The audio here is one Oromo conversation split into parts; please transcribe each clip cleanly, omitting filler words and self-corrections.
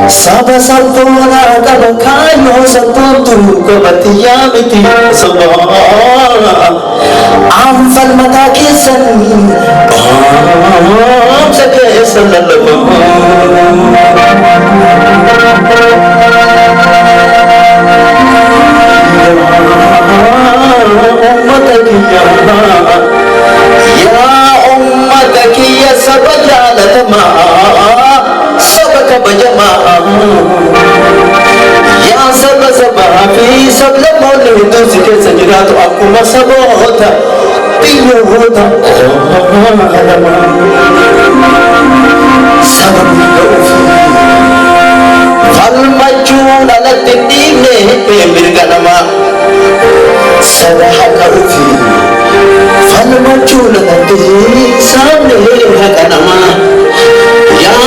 Saba saltona kaba kayo sa tutu kabatiya miti sabah amfal mata kisan sa kesan lalabah ya sabajala tama sabaka bajama ya sabba sabba fi sabla mawle to sike sajira to akuma sabota piyo hota sababu dofi fal majuna la tindine pe mirganama sabaha kaufi fal majuna la tindine samne hakanama ya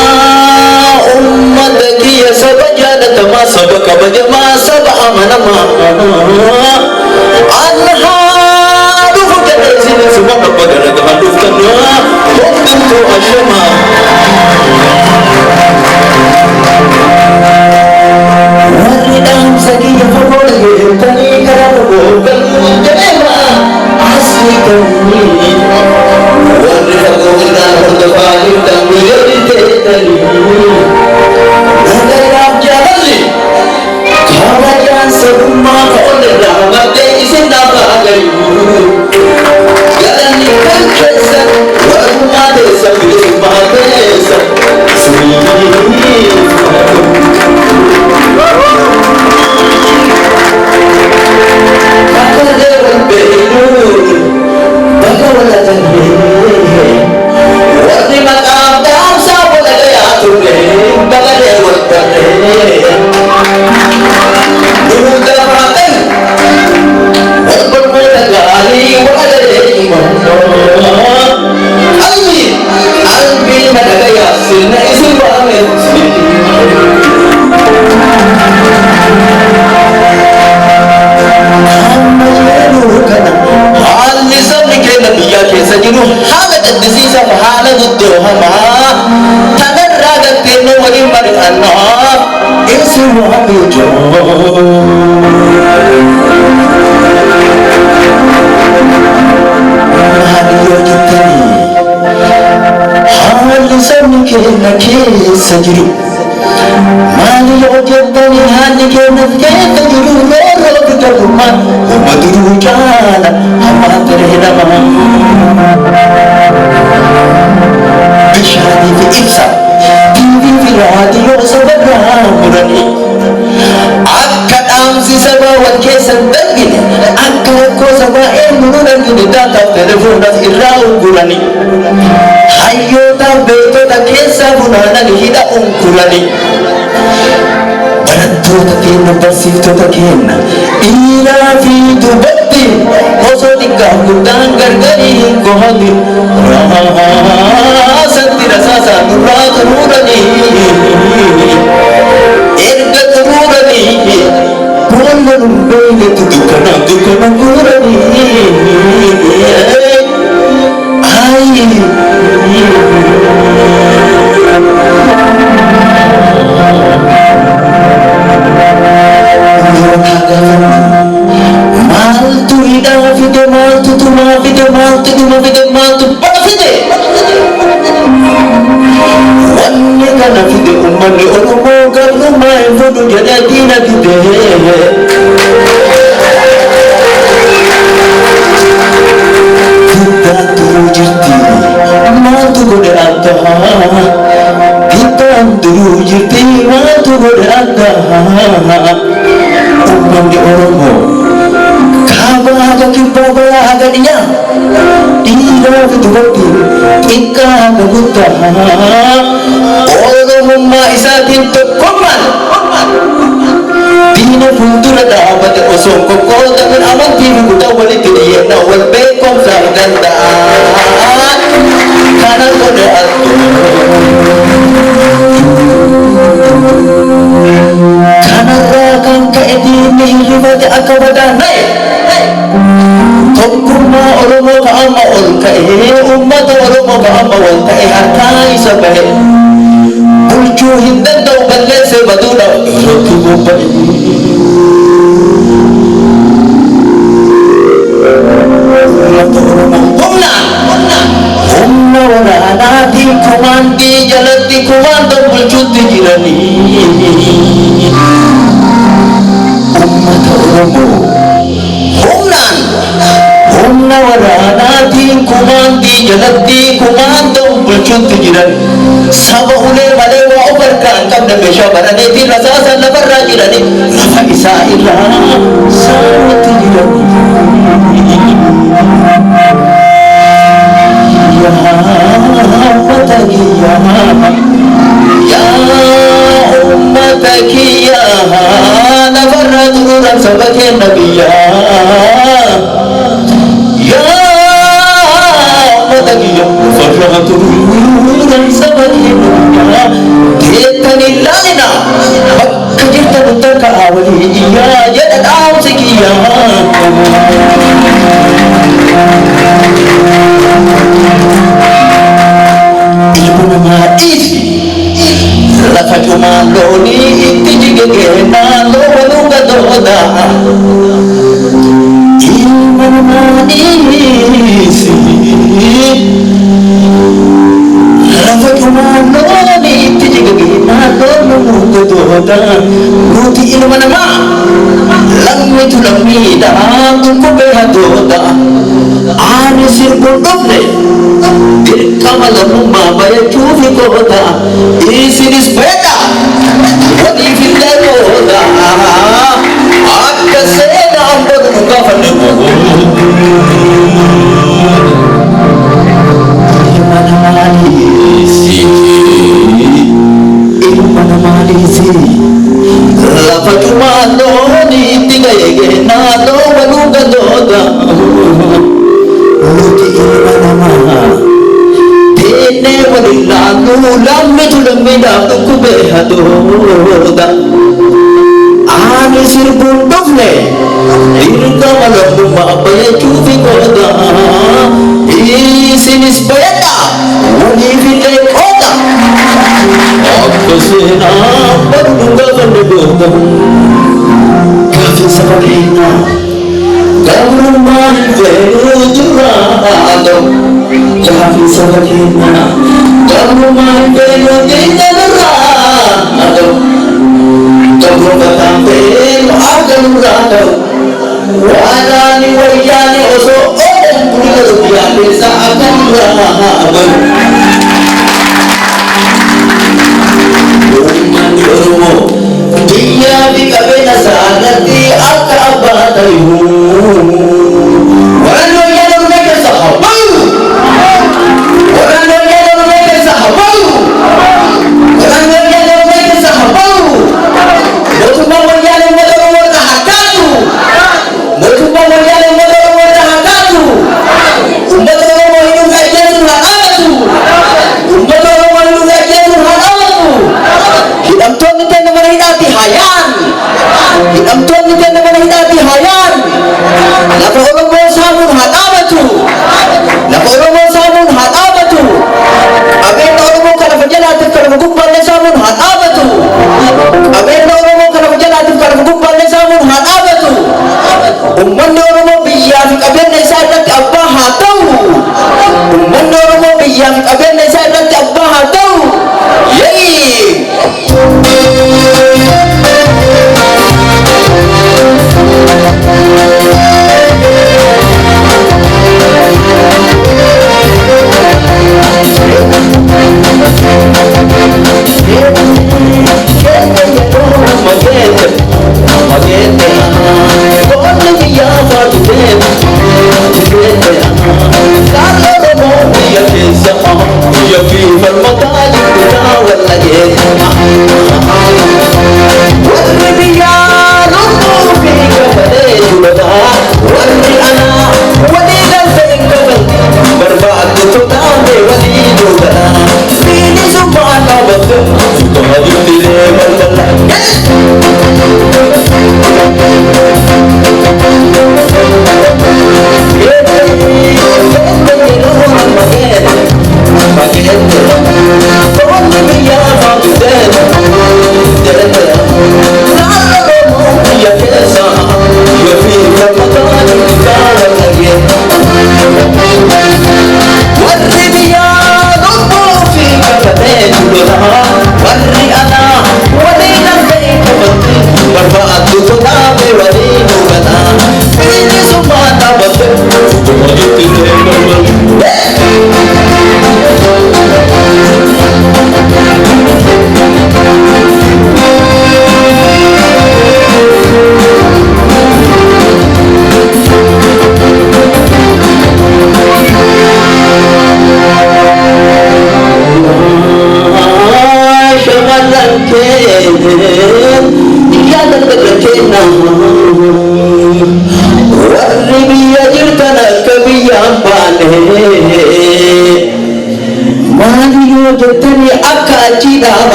ummataki ya sabajana tama sabaka bajama sab'a manama anha dufka sini semua bagara dengan dufka waktu ashama wadidam sagiya fawali tani karabo kalujema asli kani sajiru mali ojatani hani ke nafke tajiru mero kituma maduru jala hama terhedama guddaataaf telefoonas irraa ungurani hayyootaaf beektota keessaa funaananii hidha ungurani barattoota keenya barsiiftota keenya dhiiraa fi dubartii osoo xiqqaaf guddaan gargarii hin kohani raasatti rasaasaan nurraa turuuranii erga turuuranii boolla lumbeeyletu dukkana guuranii maaltu hidhaa fide maaltu tumaa fide maaltu dhuma fide maaltu bara fide wanni kana fide ummanni oromoo garummaa hin fudhu jedhee diina fide fiddaatu jirti maaltu godhe addaa fiddaatu jirti maaltu godhe addaa ummanni oromoo kaabaa haga kibbaa bayaa haga dhiyaa dhiiraa fi dubartiin xiqqaa haga guddaa oromummaa isaatiin tokkummaan diina fuuldura dhaabate osoo qoqqoodamin amantii fi kutaa walitti dhiyeennaa wal beekumsaaf danda'an kana godhe kanarraa kan ka'e diinni hirrifate akka wadaana'e tokkummaa oromoo ka amma ol ka'e ummata oromoo ka amma ol ka'e harkaa isa bahe bulchuu hin danda'u balleessee baduudhaaf irratti bobba'e humna waraanaatiin kumaandii jalatti kumaandoo bulchuutti jiranii ummata oromoo humna waraanaatiin kumaandii jalatti kumaandoo bulchuutti jiran saba ulee malee waa of harkaa hin qabne meeshaa baraneetiin rasaasa lafarraa jiranii lafa isaa irraa saawwatti jiranii أمتك يا نفرت نورا سبك النبي يا أمتك يا نفرت نورا سبك النبي تيتني لنا بكجرت نتك أولي يا جدد أمسك يا lafa cumaan loonii itti jigee naannoo waluuga dooda ilma namaaniisi lafa cumaan loonii itti jigee naannoo waluuga dooda nuti ilma namaa lammitu lammiidha kukkubee hadooda aani sirbuun dhufne dirqama lammummaa bayachuufi gooda isinis bayadha waliifillee gooda akka seenaan godhu nu gaafanne ilma namaaniisi lafa cumaan loonii itti gahee naannoo waluuga dooda nuti ilma namaa teennee waliin naannoo lammitu lammiidhaaf dhukkubee hadooda ani sirbuun dhufne dirqama lammummaa bayachuufi gooda isinis bayadha waliifillee qooda akka seenaa badhu gaafanne gooda gaafii saba keenyaa gabrummaan feenuu jiraadha gaafii saba keenyaa gabrummaan feenuu jiraadha gabrummaan feenuu agaruraadha waanaani wayyaani osoo oon bulgatu biyyaaleessa agaruraadha uummanni oromoo biyyaa fi qabeenya isaarratti akka abbaa ta'e warra biyyaaf qabeenya isaa irratti abbaa haa ta'u.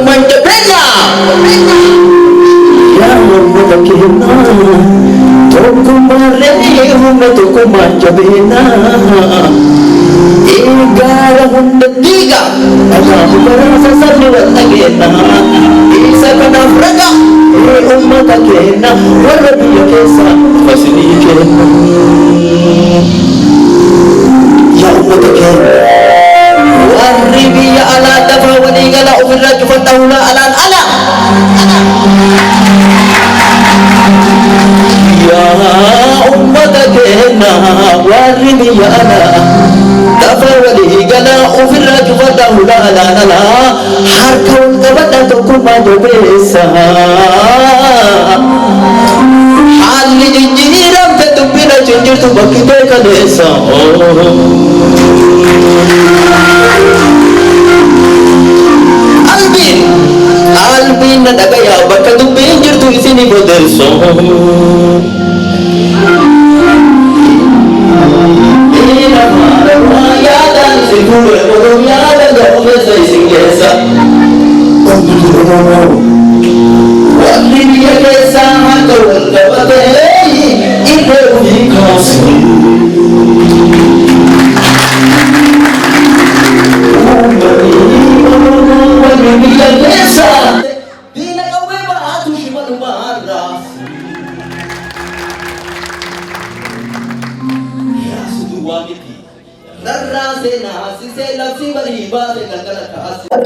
manja bena ya ummata keenya tokkummaarree humna tokko manja bena eegala hunda diiga dhagaa baraasa sabni wal dhageenya isa kanaaf raga ummata keenya warra biyya keessa fasilii keenya ya ummata keenya warri biyya alaa dafa walii gala ofirraa cufadha hula alaan ala ya ummata keenya warri biyya alaa dafa walii gala ofirraa cufadha hula alaan ala harka wal qabadha tokkummaa jabeessa haalli jijjiiramte dubbina jirtu bakkitee kaleessa Albin na dagaya bakka dubbiin jirtu isini boderso ina mara yadan sigure oromiyada gome sai singesa wali biya kesa haka wala bate ide ukasi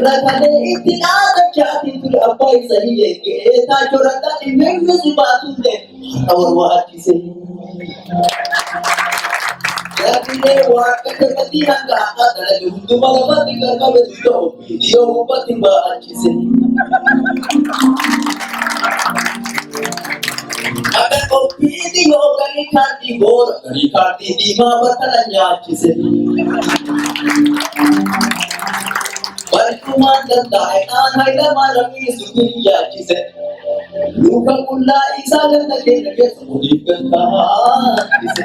Rakane itinada jati tu apa isani yeke ta chorata imemme sibatu de awar wati se yakine wakate katiranga ada jundu malapati karka beto dio upati ba achise ada kopi dio kali khati bor kali khati di ma batalanya achise Perkuman dan daetan haida marami sukiriya chise luka kulla isa dan nage sudi kanta chise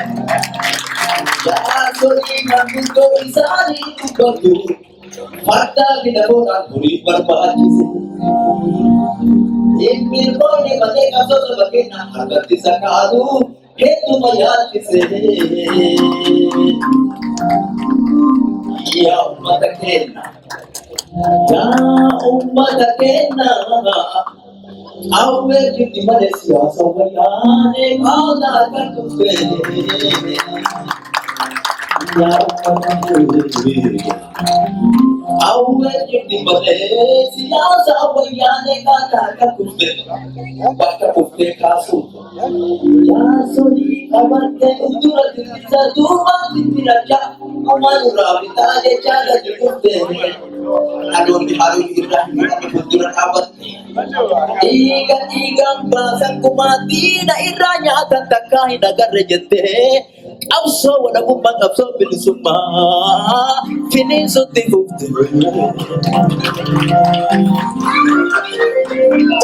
ya sori mango isani tukatu fatta bidabo na puri barbat chise ek mir ko ne bade kaso sabake na harkat sakadu ke tumaya chise ya ummata kenna ya ummata kenna awe kiti Malaysia sawayane kaada katufte ya ummata kenna awe kiti Malaysia sawayane kaada katufte bakka kufte kasu ya sodi kabate udurat satu matiraja amanura bitale chala jukute adon biharu ibrahim kami udurat abad tiga basan kumati daerahnya tatakai nagar jente abso wala kumbang abso bilisuma finin suti bukti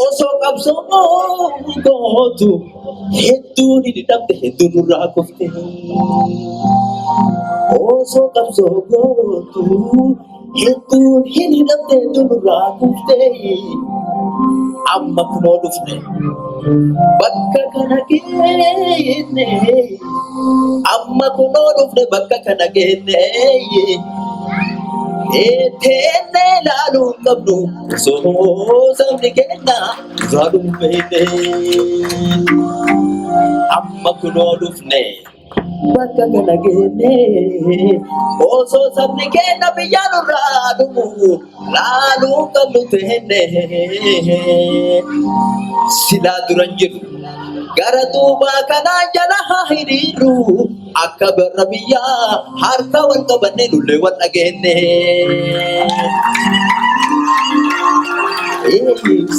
osok abso gotu hetu di dapte hetu nurakufte osok abso gotu hetu hini dapte hetu nurakufte amma kuno dufne bakka kana kene amma kuno dufne bakka kana kene etene lalu kabdu so samne kena zalum pete amma kuno dufne bakka kana kene oso samne kena biyanu lalu kabdu tene sila duranjir gara tuba kana jala hiriru akbar rabiya harka wan kabane lulle wan agene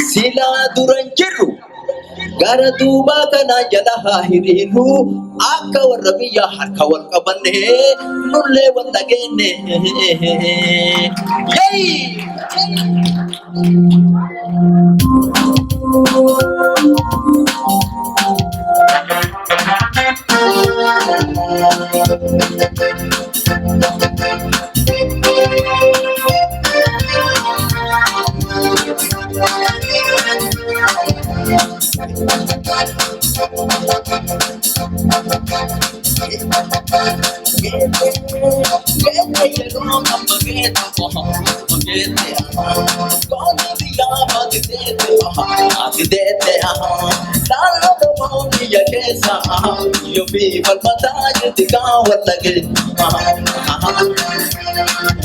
sila duranjiru gara tuba kana jala hiriru akbar rabiya harka wan kabane lulle wan agene yay Io vivo al battaglio di Gawalla che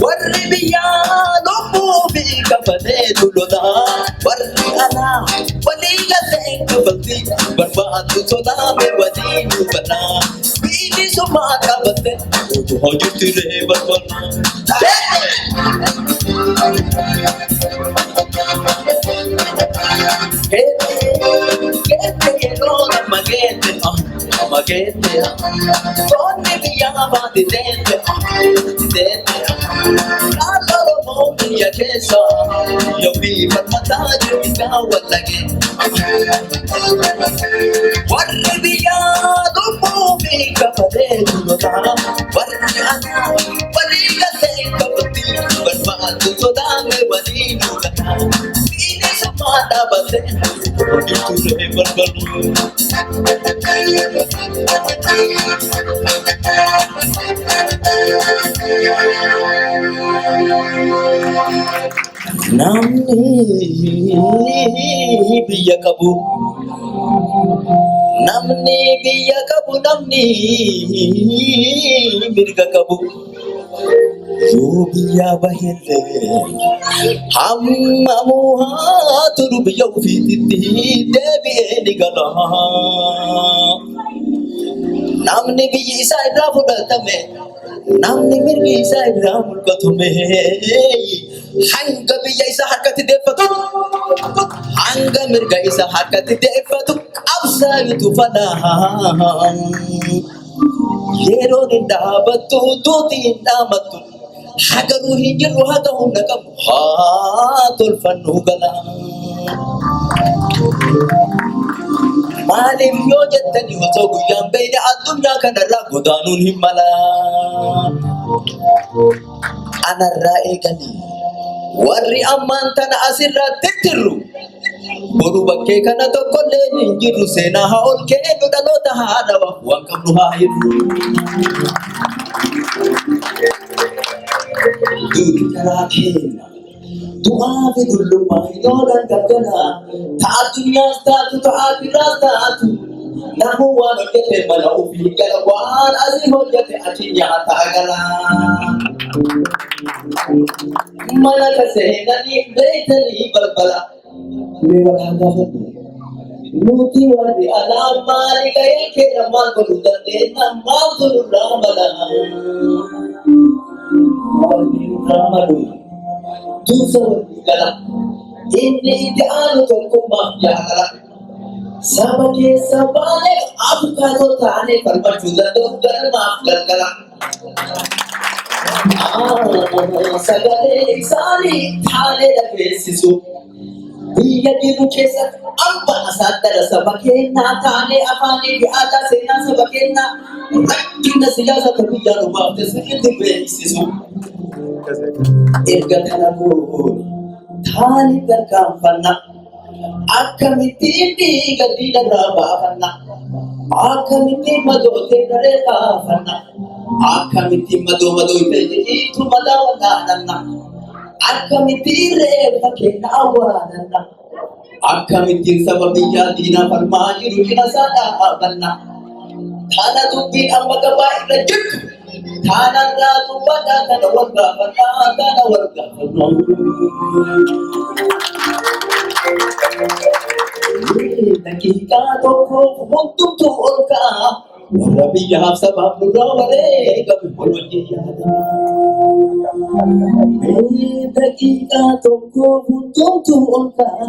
warri biyyaa lubbuu fi kafalee lolaa warri alaa walii galtee kafaltii barbaadu tolaame waliin hubanaa bilisummaa qabatte hojii tiree magete Tonni biyyaa baate deete Laaloo mootii keessa Yoobii falmataa jirti gaawwallage Warri biyyaa lubbuu fi kafalee lolaa Warri alaa walii galtee kafatii barbaadu sodaame waliin hubataa bilisummaa dhaabate hojii ture balbaluu Namni biyya qabu namni mirga qabu yoo biyya bahillee hammamuu haa turu biyya ofiitti deebi'ee ni gala. Namni biyyi isaa irraa fudhatame namni mirgi isaa irraa mul'atume hanga biyya isaa harkatti deeffatu hanga mirga isaa harkatti deeffatu qabsaa'utu falaa yeroon hin dhaabattu duuti hin dhaamattu hagaruu hin jirru haga humna qabu haa tolfannu gala. Maaliif yoo jettani osoo guyyaan beeyne addunyaa kanarraa godaanuun hin mala. Anarraa eeganii warri ammaan tana asirraa tirtirru boru bakkee kana tokkollee hin jirru seenaa haa ol kennu dhaloota haa dhawaaf waan qabnu haa hirru. Duuti karaa keenya du'aa fi dullummaa yoo dangargara ta'a addunyaas taatu ta'a biraas taatu namuu waan hojjete mana ofii gala waan asii hojjete achi nyaataa gala. Mana kaseenanii beektanii balbala meeqaa gaafatu nuti warri alaa maali gahee keenya maal godhuu dandeenya maal godhurraa mala warri irraa malu dursa warri gala inni itti aanu tokkummaaf jaalala saba keessa baanee abukaatoo taanee falmachuu danda'u galmaaf galgala. Sagalee isaanii taanee dhageessisu biyya jiru keessatti amma asaaddara saba keenyaa taanee afaanii fi aadaa seenaa saba keenyaa rakkina siyaasa biyyaa nu baafte sirriitti beeksisu. Erga kana goone taanii gargaarfanna akkamittiin dhiiga diinarraa baafanna akkamittiin madootee daree kaafanna akkamittiin madootee jiitu madaa walaananna akkamittiin reeffa keenya awwaalanna akkamittiin saba biyyaa diinaa falmaa jiru cina isaa dhaabanna kana dubbiin amma gabaa irra jirtu kanarraa dubbadhaa kana wal gaafannaa kana wal gaafannaa. Dakiiqaa tokkoof hundumtuu ol ka'a warra biyyaaf sabaaf nurraa wareegame wal wajjin yaadama. Dakiiqaa tokkoof hundumtuu ol ka'a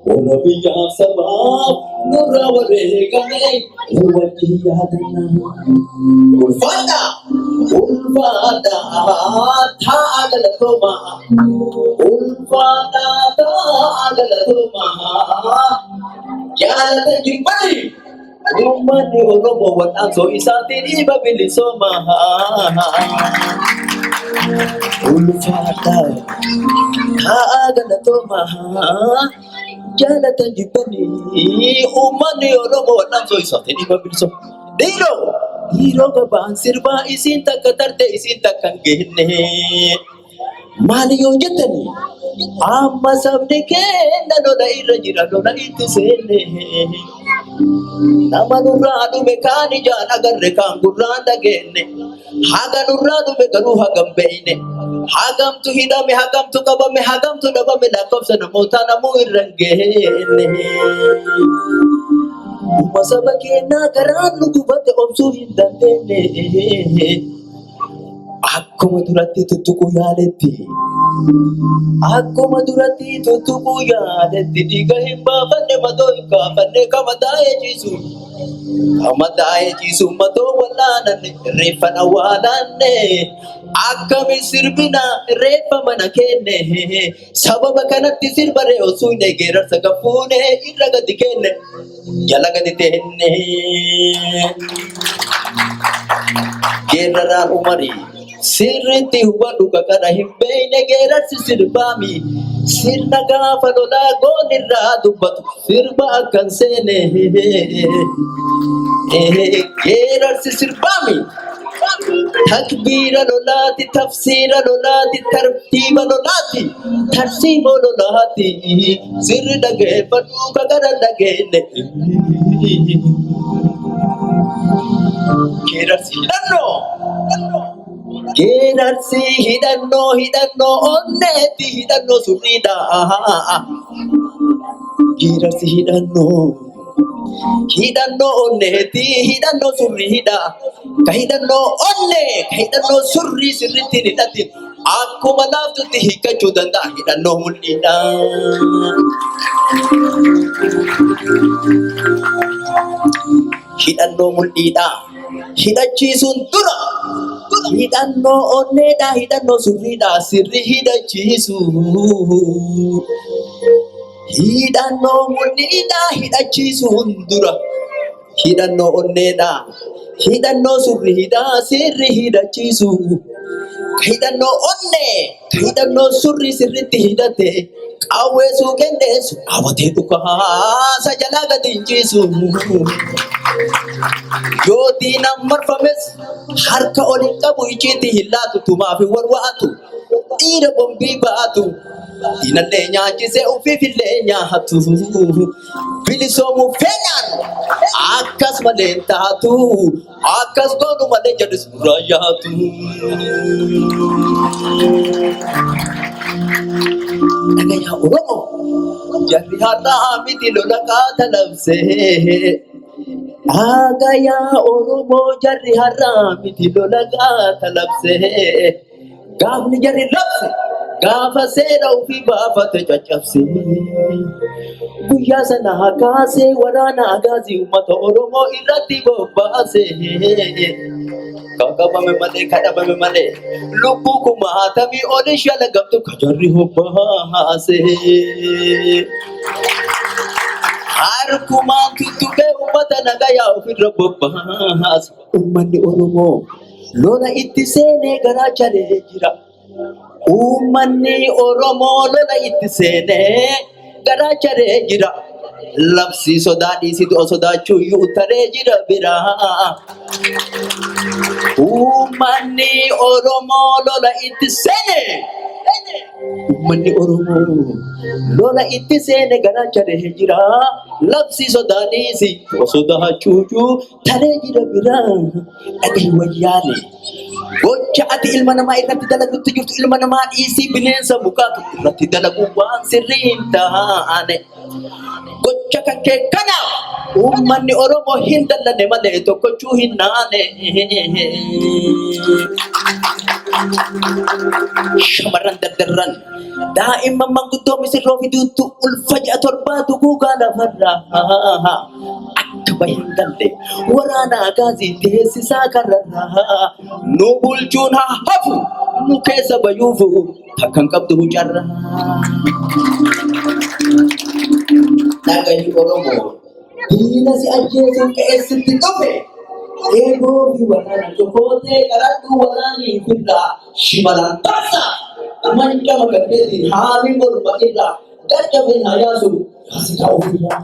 warra biyyaaf sabaaf nurraa wareegame wal wajjin yaadama. Ulfaadhaa ta'a galatoomaa ulfaadhaa ta'a galatoomaa. Jaalala jibbani uummanni Oromoo wal'aansoo isaatiin dhiiba bilisoomaa. Ulfaadhaa ta'a galatoomaa jaalatan jibbanii uummanni Oromoo wal'aan soo isaati dhimma bilisa. Dhiiroo gabaan sirbaa isiin takka tarte isiin takka hin geenne. Maali yoo jettani amma sabni keenya lola irra jira lola itti seenne. Nama nurraa dhume kaan ijaan agarre kaan gurraan dhageenye. Haga nurraa dhume garuu hagam beeyne. Hagamtu hidhame hagamtu qabame hagamtu dhabame lakkoofsa namoota namuu irra hin geenne. Uma saba keenyaa garaan nu gubate obsuu hin dandeenye. Akkuma duratti tuttuquu yaaletti. Akkuma duratti tuttuquu yaaletti dhiiga hin baafanne matoo hin kaafanne kama taa'ee ciisu. Kama taa'ee ciisu matoo wallaananne reeffa awwaalanne. Akkami sirbina reeffa mana kenne. Sababa kanatti sirba re'oosuu hin geerarsa gafuune irra gadi kenne. Jala gadi teenne. Geeraraan umarii. Sirriitti hubadhu kakana hin beeyne geerarsi sirbaami. Sirna gaafa lolaa goon irraa dubbatu sirba akkan seene. Geerarsi sirbaami. Takbiira lolaati, tafsiira lolaati, tartiiba lolaati, tarsiimoo lolaati. Sirri dhageeffadhu kakana dhageenne. Geerarsi hidhannoo. Geerarsi hidhannoo onneetti hidhannoo surriidha. Geerarsi hidhannoo onneetti hidhannoo surriidha. Ka hidhannoo onnee ka hidhannoo surrii sirriitti hidhatti akkuma laaftutti hiikkachuu danda'a hidhannoo mul'idha. Hidhannoo mul'idha. Hidhachiisuun dura. Hidhannoo onneedha hidhannoo surriidha sirri hidhachiisu. Hidhannoo mul'idha hidhachiisuun dura. Hidhannoo onneedha hidhannoo surriidha sirri hidhachiisu. Hidhannoo onnee hidhannoo surrii sirriitti hidhate qawwee suuqendeessu qabatee dhukaasa jalaa gadi hin ciisu. Yoo diinaan marfames harka ol hin qabu icciitii hin laatu tumaaf hin warwaatu dhiira bombii baatu diinallee nyaachisee ufiifillee nyaatu bilisoomuuf feenyaan akkas malee hin taatu akkas goonu malee jedhus burraa yaatu. Dhagayaa Oromoo jarri har'aa miti lola kaata labsee. Dhagayaa Oromoo jarri har'aa miti lola kaata labsee. Gaafni jarri labse gaafa seera ofii baafate caccabse. Guyyaa sana kaasee waraana agaazii uummata Oromoo irratti bobbaase. Kakabame malee kadhabame malee lubbuu kumaatamii oli shalagamtu ka jarri hobbaase. Harkumaan tuttuqee uummata nagayaa ofirra bobbaase. Uummanni Oromoo lola itti seenee garaa jalee jira. Uummanni Oromoo lola itti seenee garaa jalee jira. Labsii sodaa dhiisitu sodaachuu iyyuu taree jira biraa. Uummanni Oromoo lola itti seenee. Uummanni Oromoo lola itti seenee garaa jalee jira. Labsii sodaa dhiisitu sodaachuu taree jira biraa. Dhagahi wayyaane. Gocha ati ilma namaa irratti dalagutti jirtu ilma namaa dhiisii bineensa bukaatu irratti dalagu waan sirrii hin taane. Gocha kan kee kana uummanni Oromoo hin dallanne malee tokkochuu hin naane. Shamarran dardarran daa'imman manguddoo misirroo fiduutu ulfa ja'a torbaatu guugaa lafarraa. Akka bahin galle waraana agaazii teessisaa karrarraa. Nu bulchuun haa hafu nu keessa bayuufu takkan qabdu hucarraa. Dhagahi Oromoo diina si ajjeesuun qe'eessitti dhufe. Eegoo fi waraana cokootee qaradhuu waraanii firraa shimalaan taasa. Manca magaddeetiin haami morma irraa Dadhabeen haa yaasu yaasikaa ofirraa.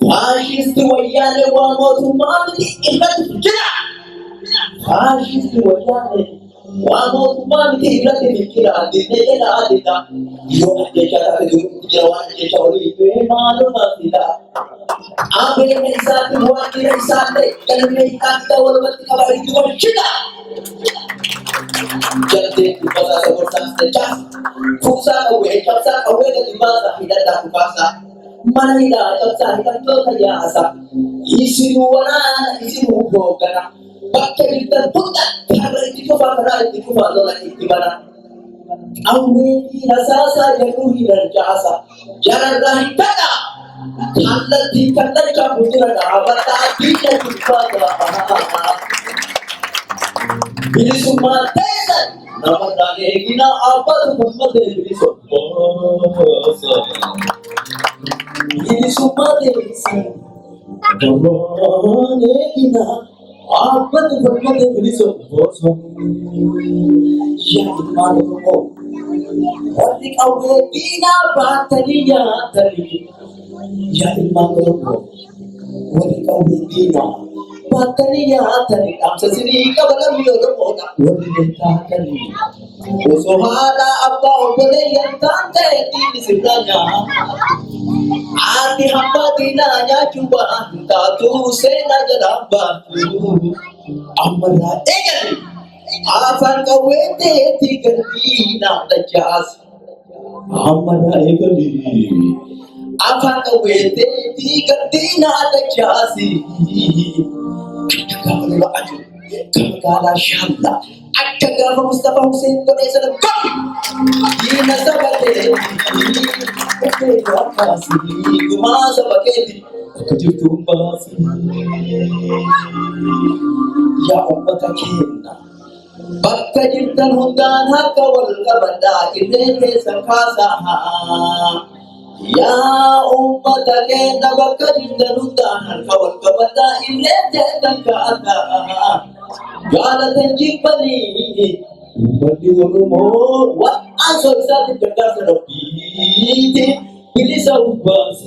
Faashisti wayyaanee waa mootummaa miti irratti jira. Faashisti wayyaanee waa mootummaa miti irratti jira. Diinee jala adida yoo ajjechaa taate jira waan ajjechaa olii maaluma fida. Abeena isaatti waajjira isaallee galmee isaatti walumatti qabaa itti walchita. Jaltee kubbasaa sagorsaas dachaa kuusaa qawwee cabsaa qawwee gadi baasaa hidhataa kubaasaa. Mana hidhaa cabsaa hidhattoota yaasa isin waraana isin hoogana bakka jirtan hunda har'a itti cufaa karaa itti cufaa lola itti bana qawwee fi rasaasaa jedhuu hin arjaasa jararraa hin ta'a kallattii kallachaa gudira dhaabataa biyya gubbaata bilisummaa teessan namarraan eegina abbatu gammadee bilisummaa Bilisummaa teessan namarraan eegina abbatu gammadee bilisummaa yaa ilmaan Oromoo warri qawwee diinaa baatanii nyaatanii yaa ilmaan Oromoo warri qawwee diinaa baatanii nyaatanii dhaamsa sinii qabalamii Oromoodha warri loltaatanii osoo haadha abbaa obboleeyyan taate diinni sirraa nyaata ani hambaa diinaa nyaachuu baatu taatu seenaa jalaa baatu ammarraa eegali afaan qawwee teetii gardiinaa dachaas ammarraa eegali afaan qawwee teetii gardiinaa dachaasi gaafa lolaa aju gaafa gaalaa shaallaa akka gaafa Mustafa Hussein godhee sana gaafa diina saba keetii dhufee gaafaasii gumaa saba keetii akka jirtuun baasii yaa ummata keenya bakka jirtan hundaan harka wal qabadhaa irree keessan kaasaa yaa ummata keenya bakka jirtan hundaan harka wal qabadhaa irree keessan kaasaa jaalatan jibbanii ummanni Oromoo waan soisaatti gargaarsa rabbiiti bilisa ubbaasa.